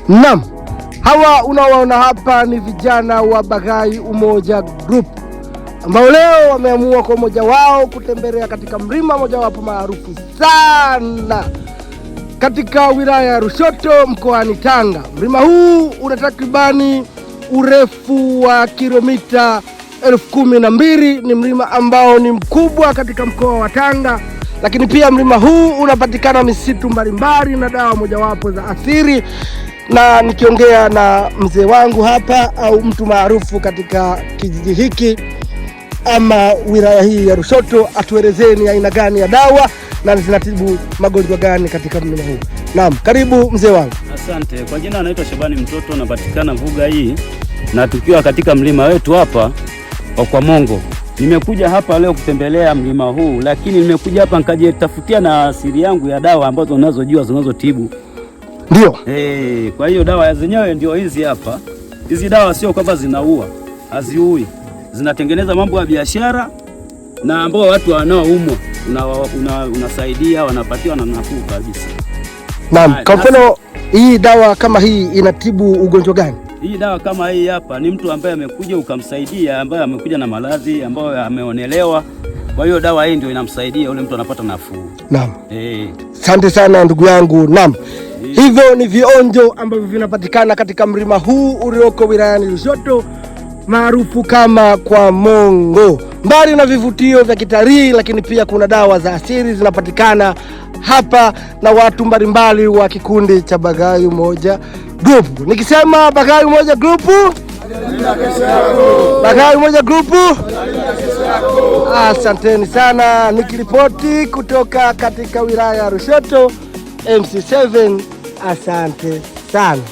Naam, hawa unaowaona hapa ni vijana wa Bagai Umoja Group ambao leo wameamua kwa umoja wao kutembelea katika mlima mojawapo maarufu sana katika wilaya ya Lushoto mkoani Tanga. Mlima huu una takribani urefu wa kilomita 12,000. Ni mlima ambao ni mkubwa katika mkoa wa Tanga, lakini pia mlima huu unapatikana misitu mbalimbali na dawa mojawapo za asili. Na nikiongea na mzee wangu hapa au mtu maarufu katika kijiji hiki ama wilaya hii ya Lushoto, atuelezeni aina gani ya dawa na zinatibu magonjwa gani katika mlima huu. Naam, karibu mzee wangu. Asante. Kwa jina anaitwa Shabani Mtoto, napatikana Vuga hii na tukiwa katika mlima wetu hapa kwa Mongo. Nimekuja hapa leo kutembelea mlima huu, lakini nimekuja hapa nikajitafutia na asili yangu ya dawa ambazo unazojua zinazotibu. Ndio. Kwa hiyo dawa zenyewe ndio hizi hapa. Hizi dawa sio kwamba zinaua, haziui. Zinatengeneza mambo ya biashara na ambao watu wanaoumwa unasaidia, wanapatiwa na nafuu kabisa. Naam, kwa mfano hii dawa kama hii inatibu ugonjwa gani? Hii dawa kama hii hapa ni mtu ambaye amekuja ukamsaidia, ambaye amekuja na maradhi ambayo ameonelewa. Kwa hiyo dawa hii ndio inamsaidia yule mtu, anapata nafuu. Naam. Asante sana ndugu yangu. Naam. Hivyo ni vionjo ambavyo vinapatikana katika mlima huu ulioko wilayani Lushoto maarufu kama kwa Mongo. Mbali na vivutio vya kitalii, lakini pia kuna dawa za asili zinapatikana hapa na watu mbalimbali wa kikundi cha Bagai Umoja Group. Nikisema Bagai Umoja Group, Bagai Umoja Group, asanteni sana. Nikiripoti kutoka katika wilaya ya Lushoto, MC7, asante sana.